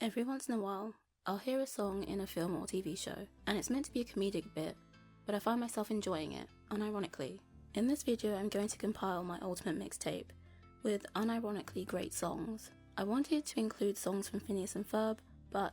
Every once in a while, I'll hear a song in a film or TV show, and it's meant to be a comedic bit, but I find myself enjoying it, unironically. In this video, I'm going to compile my ultimate mixtape with unironically great songs. I wanted to include songs from Phineas and Ferb, but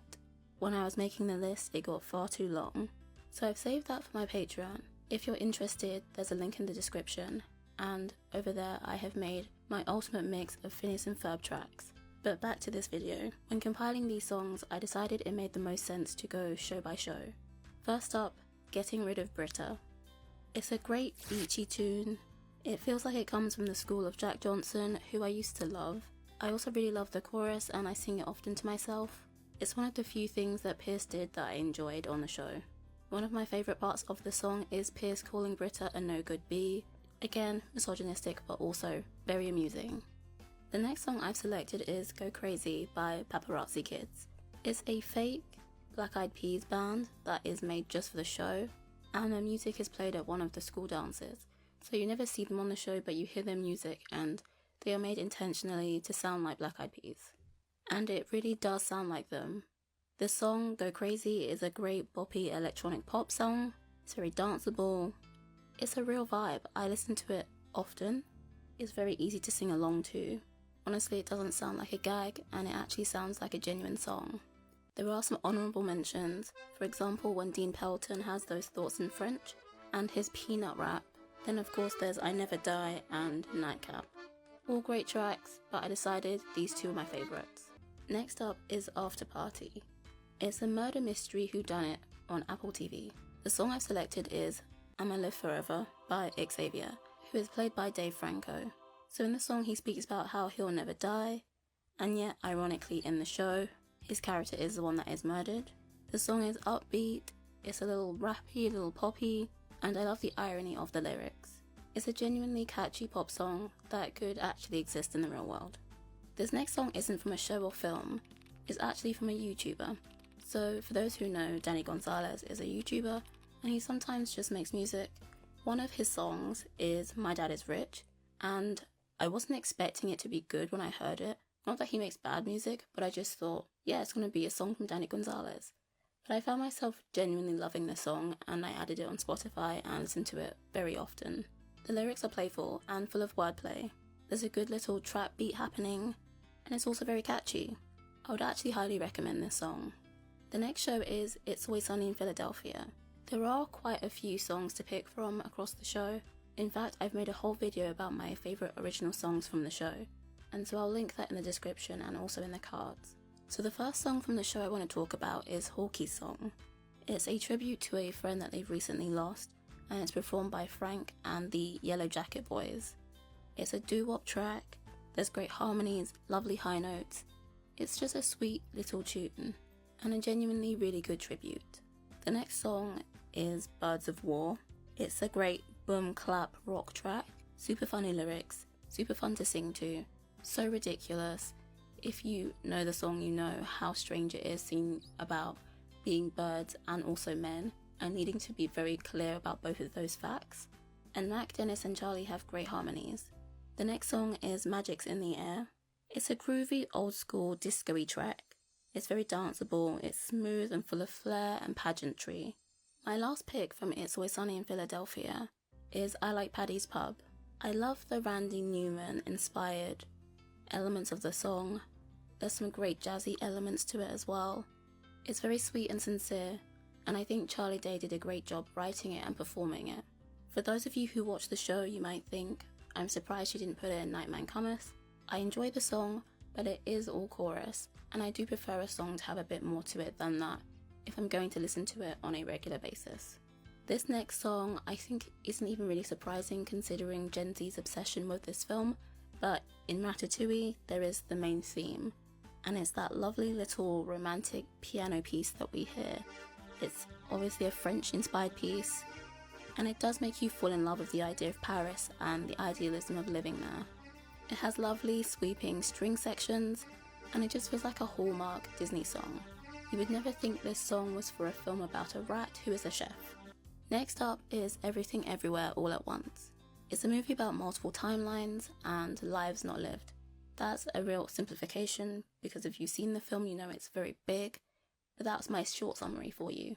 when I was making the list, it got far too long. So I've saved that for my Patreon. If you're interested, there's a link in the description, and over there I have made my ultimate mix of Phineas and Ferb tracks. But back to this video. When compiling these songs, I decided it made the most sense to go show by show. First up, Getting Rid of Britta. It's a great beachy tune. It feels like it comes from the school of Jack Johnson, who I used to love. I also really love the chorus and I sing it often to myself. It's one of the few things that Pierce did that I enjoyed on the show. One of my favourite parts of the song is Pierce calling Britta a no good bee. Again, misogynistic but also very amusing. The next song I've selected is Go Crazy by Paparazzi Kids. It's a fake Black Eyed Peas band that is made just for the show, and their music is played at one of the school dances. So you never see them on the show, but you hear their music and they are made intentionally to sound like Black Eyed Peas. And it really does sound like them. The song Go Crazy is a great boppy electronic pop song. It's very danceable. It's a real vibe. I listen to it often. It's very easy to sing along to. Honestly, it doesn't sound like a gag, and it actually sounds like a genuine song. There are some honourable mentions, for example when Dean Pelton has those thoughts in French, and his peanut rap. Then of course there's I Never Die and Nightcap. All great tracks, but I decided these two are my favourites. Next up is After Party. It's a murder mystery whodunit on Apple TV. The song I've selected is I'ma Live Forever by Xavier, who is played by Dave Franco. So in the song he speaks about how he'll never die, and yet ironically in the show, his character is the one that is murdered. The song is upbeat, it's a little rappy, a little poppy, and I love the irony of the lyrics. It's a genuinely catchy pop song that could actually exist in the real world. This next song isn't from a show or film, it's actually from a YouTuber. So for those who know, Danny Gonzalez is a YouTuber, and he sometimes just makes music. One of his songs is My Dad Is Rich, and I wasn't expecting it to be good when I heard it. Not that he makes bad music, but I just thought, yeah, it's going to be a song from Danny Gonzalez. But I found myself genuinely loving the song, and I added it on Spotify and listened to it very often. The lyrics are playful and full of wordplay. There's a good little trap beat happening, and it's also very catchy. I would actually highly recommend this song. The next show is It's Always Sunny in Philadelphia. There are quite a few songs to pick from across the show. In fact, I've made a whole video about my favourite original songs from the show, and so I'll link that in the description and also in the cards. So the first song from the show I want to talk about is Hawkey's song. It's a tribute to a friend that they've recently lost, and it's performed by Frank and the Yellow Jacket Boys. It's a doo-wop track, there's great harmonies, lovely high notes. It's just a sweet little tune, and a genuinely really good tribute. The next song is Birds of War. It's a great boom clap rock track, super funny lyrics, super fun to sing to, so ridiculous. If you know the song, you know how strange it is singing about being birds and also men, and needing to be very clear about both of those facts. And Mac, Dennis and Charlie have great harmonies. The next song is Magic's in the Air. It's a groovy old school disco-y track. It's very danceable, it's smooth and full of flair and pageantry. My last pick from It's Always Sunny in Philadelphia is I Like Paddy's Pub. I love the Randy Newman inspired elements of the song. There's some great jazzy elements to it as well. It's very sweet and sincere, and I think Charlie Day did a great job writing it and performing it. For those of you who watch the show, you might think, I'm surprised she didn't put it in Nightman Cometh. I enjoy the song, but it is all chorus, and I do prefer a song to have a bit more to it than that if I'm going to listen to it on a regular basis. This next song I think isn't even really surprising considering Gen Z's obsession with this film, but in Ratatouille there is the main theme, and it's that lovely little romantic piano piece that we hear. It's obviously a French inspired piece, and it does make you fall in love with the idea of Paris and the idealism of living there. It has lovely sweeping string sections, and it just feels like a hallmark Disney song. You would never think this song was for a film about a rat who is a chef. Next up is Everything Everywhere All at Once. It's a movie about multiple timelines and lives not lived. That's a real simplification because if you've seen the film, you know it's very big, but that's my short summary for you.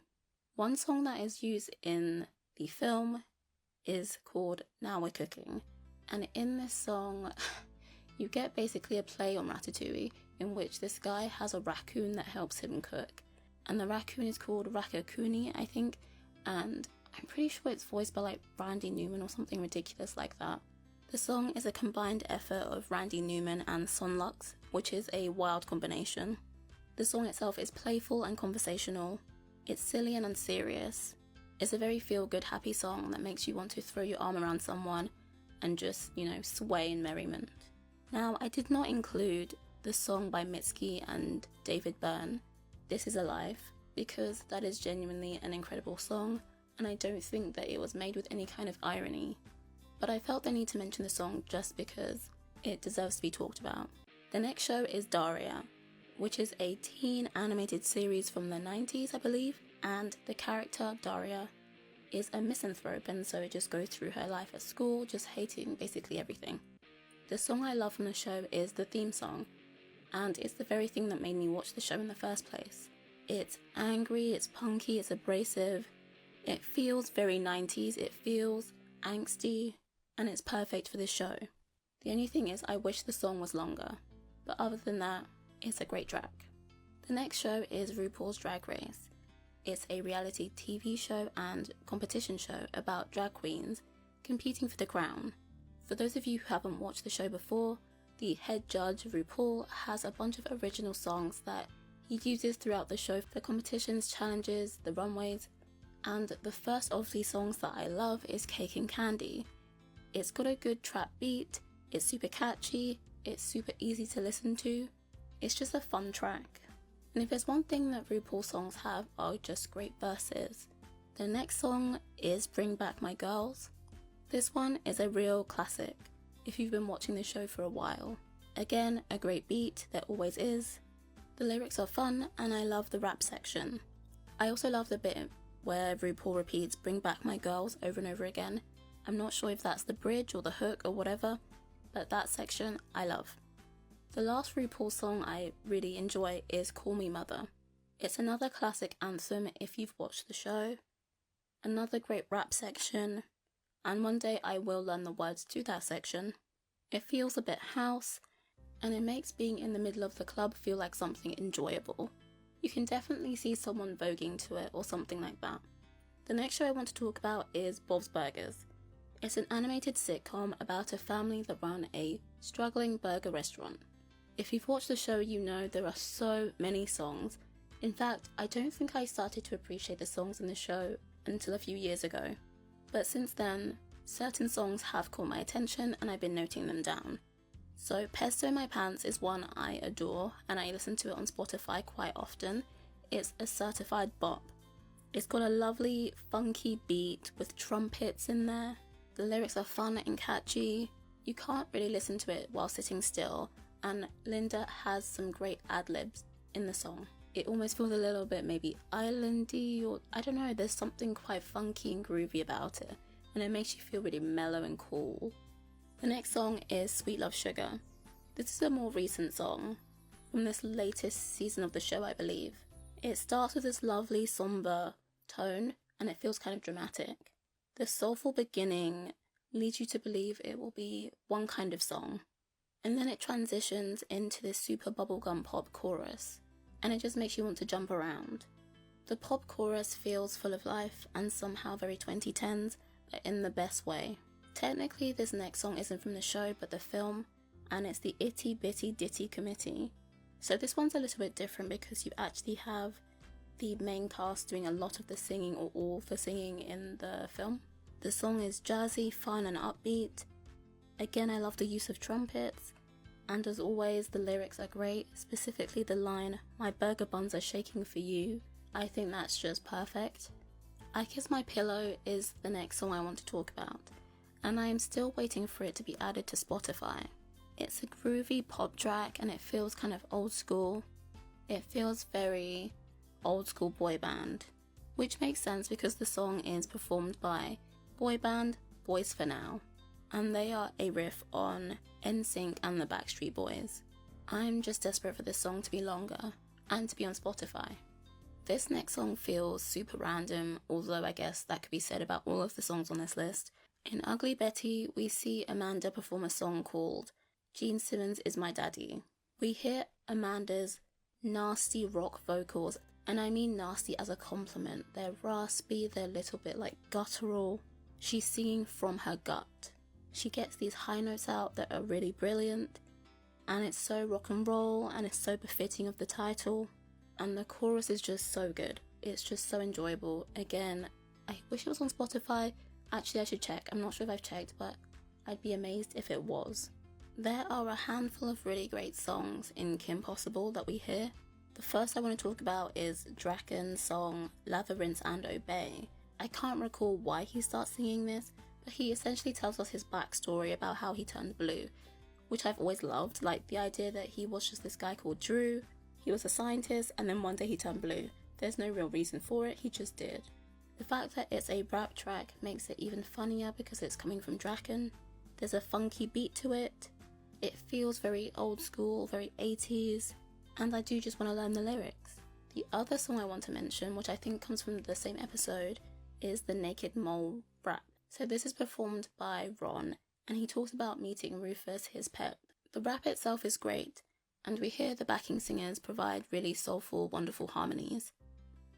One song that is used in the film is called Now We're Cooking, and in this song, you get basically a play on Ratatouille in which this guy has a raccoon that helps him cook, and the raccoon is called Ratatouille, I think, and I'm pretty sure it's voiced by like Randy Newman or something ridiculous like that. The song is a combined effort of Randy Newman and Son Lux, which is a wild combination. The song itself is playful and conversational. It's silly and unserious. It's a very feel-good, happy song that makes you want to throw your arm around someone and just, sway in merriment. Now, I did not include the song by Mitski and David Byrne, This Is a Life, because that is genuinely an incredible song, and I don't think that it was made with any kind of irony. But I felt the need to mention the song just because it deserves to be talked about. The next show is Daria, which is a teen animated series from the 90s, I believe, and the character Daria is a misanthrope, and so it just goes through her life at school, just hating basically everything. The song I love from the show is the theme song, and it's the very thing that made me watch the show in the first place. It's angry, it's punky, it's abrasive, it feels very 90s, it feels angsty, and it's perfect for this show. The only thing is I wish the song was longer, but other than that, it's a great track. The next show is RuPaul's Drag Race. It's a reality TV show and competition show about drag queens competing for the crown. For those of you who haven't watched the show before, the head judge, Rupaul, has a bunch of original songs that he uses throughout the show for competitions, challenges, the runways, and the first of these songs that I love is Cake and Candy. It's got a good trap beat, it's super catchy, it's super easy to listen to, it's just a fun track. And if there's one thing that RuPaul songs have are just great verses. The next song is Bring Back My Girls. This one is a real classic if you've been watching the show for a while. Again, a great beat, there always is. The lyrics are fun and I love the rap section. I also love the bit where RuPaul repeats Bring Back My Girls over and over again. I'm not sure if that's the bridge or the hook or whatever, but that section I love. The last RuPaul song I really enjoy is Call Me Mother. It's another classic anthem if you've watched the show, another great rap section, and one day I will learn the words to that section. It feels a bit house, and it makes being in the middle of the club feel like something enjoyable. You can definitely see someone voguing to it or something like that. The next show I want to talk about is Bob's Burgers. It's an animated sitcom about a family that run a struggling burger restaurant. If you've watched the show, you know there are so many songs. In fact, I don't think I started to appreciate the songs in the show until a few years ago. But since then, certain songs have caught my attention and I've been noting them down. So Pesto in My Pants is one I adore and I listen to it on Spotify quite often. It's a certified bop. It's got a lovely funky beat with trumpets in there. The lyrics are fun and catchy. You can't really listen to it while sitting still, and Linda has some great ad-libs in the song. It almost feels a little bit maybe islandy, or I don't know, there's something quite funky and groovy about it, and it makes you feel really mellow and cool. The next song is Sweet Love Sugar. This is a more recent song, from this latest season of the show I believe. It starts with this lovely somber tone, and it feels kind of dramatic. The soulful beginning leads you to believe it will be one kind of song, and then it transitions into this super bubblegum pop chorus, and it just makes you want to jump around. The pop chorus feels full of life and somehow very 2010s, but in the best way. Technically, this next song isn't from the show, but the film, and it's the Itty Bitty Ditty Committee. So this one's a little bit different because you actually have the main cast doing a lot of the singing or all the singing in the film. The song is jazzy, fun and upbeat. Again, I love the use of trumpets, and as always, the lyrics are great, specifically the line, "My burger buns are shaking for you." I think that's just perfect. I Kiss My Pillow is the next song I want to talk about, and I am still waiting for it to be added to Spotify. It's a groovy pop track and it feels kind of old school. It feels very old school boy band, which makes sense because the song is performed by boy band Boys for Now. and they are a riff on NSYNC and the Backstreet Boys. I'm just desperate for this song to be longer and to be on Spotify. This next song feels super random, although I guess that could be said about all of the songs on this list. In Ugly Betty, we see Amanda perform a song called Gene Simmons Is My Daddy. We hear Amanda's nasty rock vocals, and I mean nasty as a compliment. They're raspy, they're a little bit like guttural. She's singing from her gut. She gets these high notes out that are really brilliant, and it's so rock and roll, and it's so befitting of the title, and the chorus is just so good. It's just so enjoyable. Again, I wish it was on Spotify. Actually, I should check. I'm not sure if I've checked, but I'd be amazed if it was. There are a handful of really great songs in Kim Possible that we hear. The first I want to talk about is Draken's song Lather, Rinse and Obey. I can't recall why he starts singing this, but he essentially tells us his backstory about how he turned blue, which I've always loved, like the idea that he was just this guy called Drew, he was a scientist, and then one day he turned blue. There's no real reason for it, he just did. The fact that it's a rap track makes it even funnier because it's coming from Draken. There's a funky beat to it. It feels very old school, very 80s, and I do just want to learn the lyrics. The other song I want to mention, which I think comes from the same episode, is the Naked Mole rap. So this is performed by Ron, and he talks about meeting Rufus, his pet. The rap itself is great, and we hear the backing singers provide really soulful, wonderful harmonies.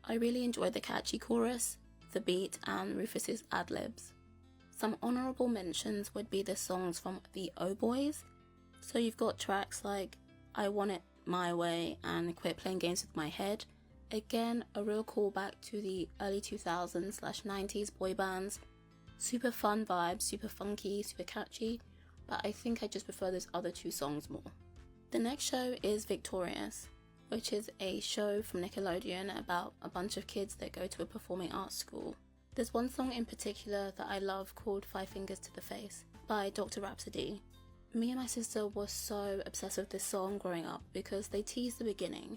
I really enjoy the catchy chorus, the beat, and Rufus's ad-libs. Some honourable mentions would be the songs from the O-Boys. So you've got tracks like I Want It My Way and Quit Playing Games With My Head. Again, a real callback to the early 2000s/90s boy bands. Super fun vibes, super funky, super catchy, but I think I just prefer those other two songs more. The next show is Victorious, which is a show from Nickelodeon about a bunch of kids that go to a performing arts school. There's one song in particular that I love called 5 Fingers to the Face by Dr. Rhapsody. Me and my sister were so obsessed with this song growing up because they teased the beginning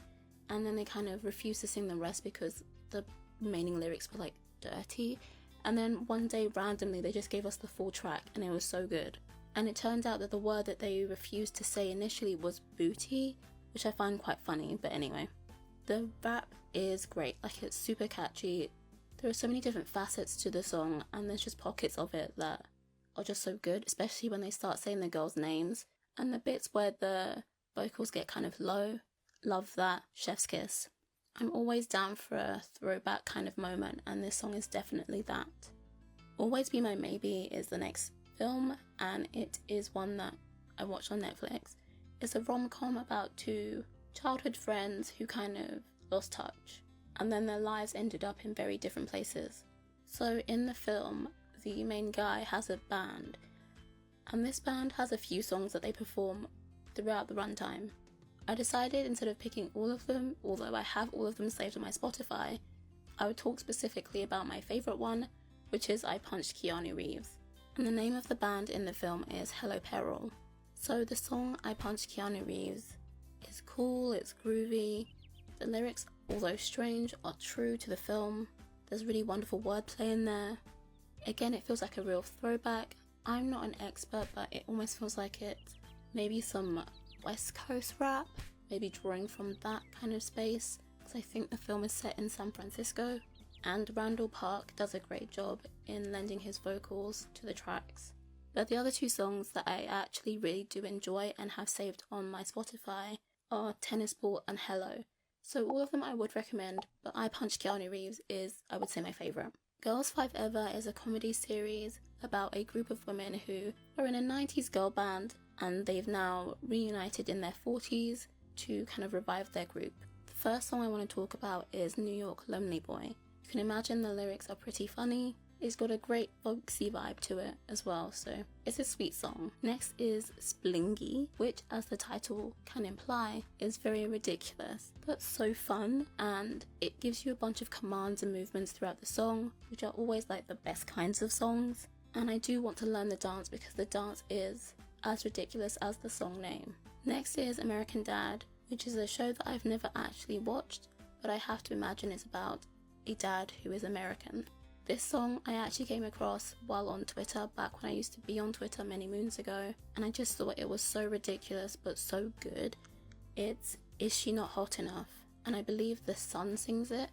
and then they kind of refused to sing the rest because the remaining lyrics were like dirty, and then one day randomly they just gave us the full track and it was so good. And it turned out that the word that they refused to say initially was booty, which I find quite funny, but anyway. The rap is great, like it's super catchy. There are so many different facets to the song and there's just pockets of it that are just so good, especially when they start saying the girls' names and the bits where the vocals get kind of low. Love that. Chef's kiss. I'm always down for a throwback kind of moment, and this song is definitely that. Always Be My Maybe is the next film, and it is one that I watched on Netflix. It's a rom-com about two childhood friends who kind of lost touch, and then their lives ended up in very different places. So in the film, the main guy has a band, and this band has a few songs that they perform throughout the runtime. I decided instead of picking all of them, although I have all of them saved on my Spotify, I would talk specifically about my favourite one, which is I Punched Keanu Reeves. And the name of the band in the film is Hello Peril. So the song I Punched Keanu Reeves is cool, it's groovy. The lyrics, although strange, are true to the film. There's really wonderful wordplay in there. Again, it feels like a real throwback. I'm not an expert, but it almost feels like it's maybe some West Coast rap, maybe drawing from that kind of space, because I think the film is set in San Francisco, and Randall Park does a great job in lending his vocals to the tracks. But the other two songs that I actually really do enjoy and have saved on my Spotify are Tennis Ball and Hello. So all of them I would recommend, but I Punched Keanu Reeves is, I would say, my favourite. Girls 5 Ever is a comedy series about a group of women who are in a 90s girl band and they've now reunited in their 40s to kind of revive their group. The first song I want to talk about is New York Lonely Boy. You can imagine the lyrics are pretty funny. It's got a great folksy vibe to it as well, so it's a sweet song. Next is Splingy, which, as the title can imply, is very ridiculous, but so fun, and it gives you a bunch of commands and movements throughout the song, which are always like the best kinds of songs. And I do want to learn the dance because the dance is as ridiculous as the song name. Next is American Dad, which is a show that I've never actually watched, but I have to imagine it's about a dad who is American. This song I actually came across while on Twitter, back when I used to be on Twitter many moons ago, and I just thought it was so ridiculous but so good. It's Is She Not Hot Enough? And I believe the Sun sings it.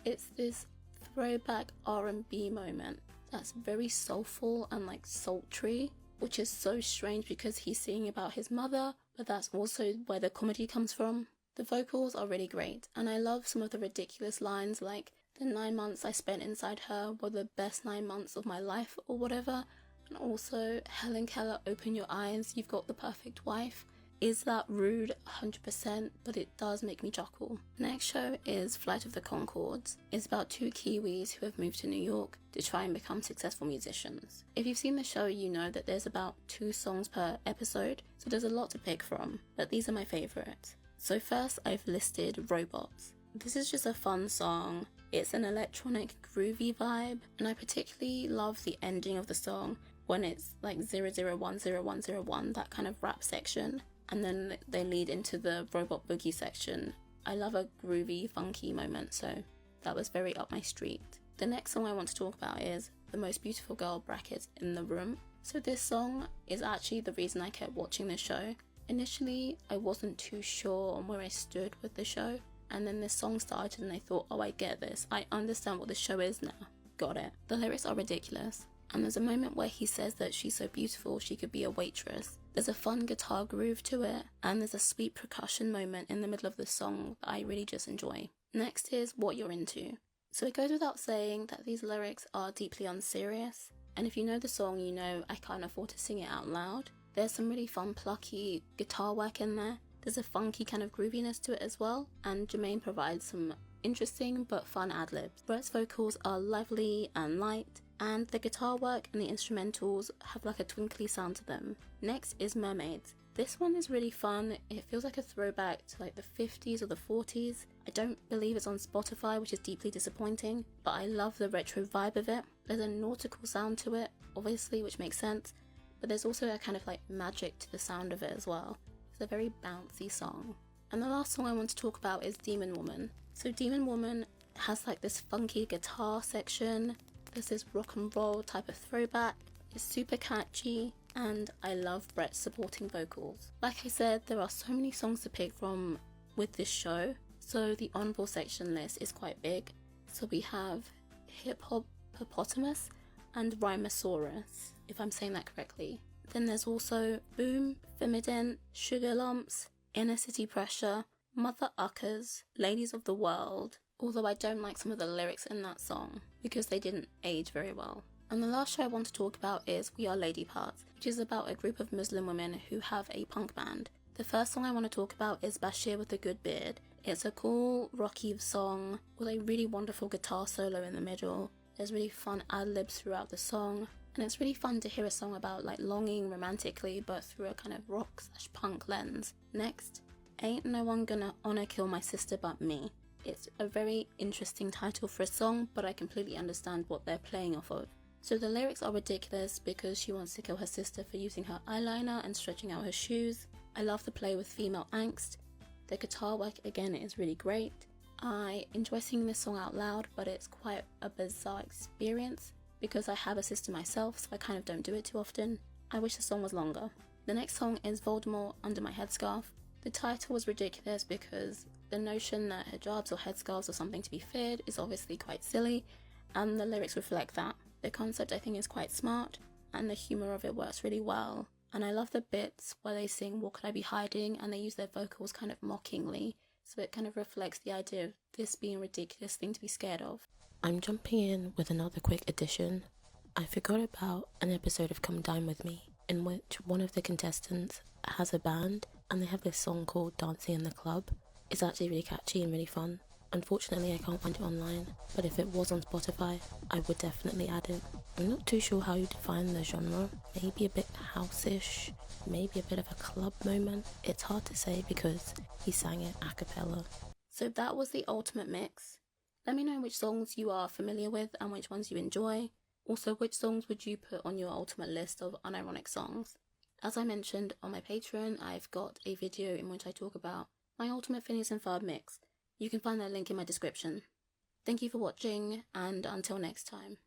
It's this throwback R&B moment that's very soulful and like sultry, which is so strange because he's singing about his mother, but that's also where the comedy comes from. The vocals are really great, and I love some of the ridiculous lines like, the 9 months I spent inside her were the best 9 months of my life, or whatever. And also, Helen Keller, open your eyes, you've got the perfect wife. Is that rude? 100%, but it does make me chuckle. Next show is Flight of the Conchords. It's about 2 Kiwis who have moved to New York to try and become successful musicians. If you've seen the show, you know that there's about 2 songs per episode, so there's a lot to pick from, but these are my favourites. So first, I've listed Robots. This is just a fun song. It's an electronic groovy vibe, and I particularly love the ending of the song when it's like 001001, that kind of rap section, and then they lead into the robot boogie section. I love a groovy, funky moment, so that was very up my street. The next song I want to talk about is The Most Beautiful Girl brackets in the Room. So this song is actually the reason I kept watching this show. Initially, I wasn't too sure on where I stood with the show, and then this song started and I thought, oh, I get this. I understand what the show is now. Got it. The lyrics are ridiculous, and there's a moment where he says that she's so beautiful she could be a waitress. There's a fun guitar groove to it, and there's a sweet percussion moment in the middle of the song that I really just enjoy. Next is What You're Into. So it goes without saying that these lyrics are deeply unserious, and if you know the song, you know I can't afford to sing it out loud. There's some really fun plucky guitar work in there. There's a funky kind of grooviness to it as well, and Jermaine provides some interesting but fun ad-libs. Brett's vocals are lively and light, and the guitar work and the instrumentals have like a twinkly sound to them. Next is Mermaids. This one is really fun. It feels like a throwback to like the 50s or the 40s. I don't believe it's on Spotify, which is deeply disappointing, but I love the retro vibe of it. There's a nautical sound to it, obviously, which makes sense, but there's also a kind of like magic to the sound of it as well. It's a very bouncy song. And the last song I want to talk about is Demon Woman. So Demon Woman has like this funky guitar section. There's this rock and roll type of throwback. It's super catchy, and I love Brett's supporting vocals. Like I said, there are so many songs to pick from with this show, so the honorable section list is quite big. So we have Hip Hop Hippopotamus and Rhymosaurus, if I'm saying that correctly. Then there's also Boom, Femident, Sugar Lumps, Inner City Pressure, Mother Uckers, Ladies of the World, although I don't like some of the lyrics in that song because they didn't age very well. And the last show I want to talk about is We Are Lady Parts, which is about a group of Muslim women who have a punk band. The first song I want to talk about is Bashir with a Good Beard. It's a cool, rocky song with a really wonderful guitar solo in the middle. There's really fun ad-libs throughout the song, and it's really fun to hear a song about like longing romantically, but through a kind of rock/punk lens. Next, Ain't No One Gonna Honor Kill My Sister But Me. It's a very interesting title for a song, but I completely understand what they're playing off of. So the lyrics are ridiculous because she wants to kill her sister for using her eyeliner and stretching out her shoes. I love the play with female angst. The guitar work again is really great. I enjoy singing this song out loud, but it's quite a bizarre experience because I have a sister myself, so I kind of don't do it too often. I wish the song was longer. The next song is Voldemort Under My Headscarf. The title was ridiculous because the notion that hijabs or headscarves are something to be feared is obviously quite silly, and the lyrics reflect that. The concept I think is quite smart, and the humour of it works really well. And I love the bits where they sing What Could I Be Hiding, and they use their vocals kind of mockingly, so it kind of reflects the idea of this being a ridiculous thing to be scared of. I'm jumping in with another quick addition. I forgot about an episode of Come Dine With Me, in which one of the contestants has a band, and they have this song called Dancing in the Club. It's actually really catchy and really fun. Unfortunately, I can't find it online, but if it was on Spotify, I would definitely add it. I'm not too sure how you define the genre. Maybe a bit house-ish, maybe a bit of a club moment. It's hard to say because he sang it a cappella. So that was the ultimate mix. Let me know which songs you are familiar with and which ones you enjoy. Also, which songs would you put on your ultimate list of unironic songs? As I mentioned, on my Patreon, I've got a video in which I talk about my ultimate Phineas and Ferb mix. You can find that link in my description. Thank you for watching, and until next time.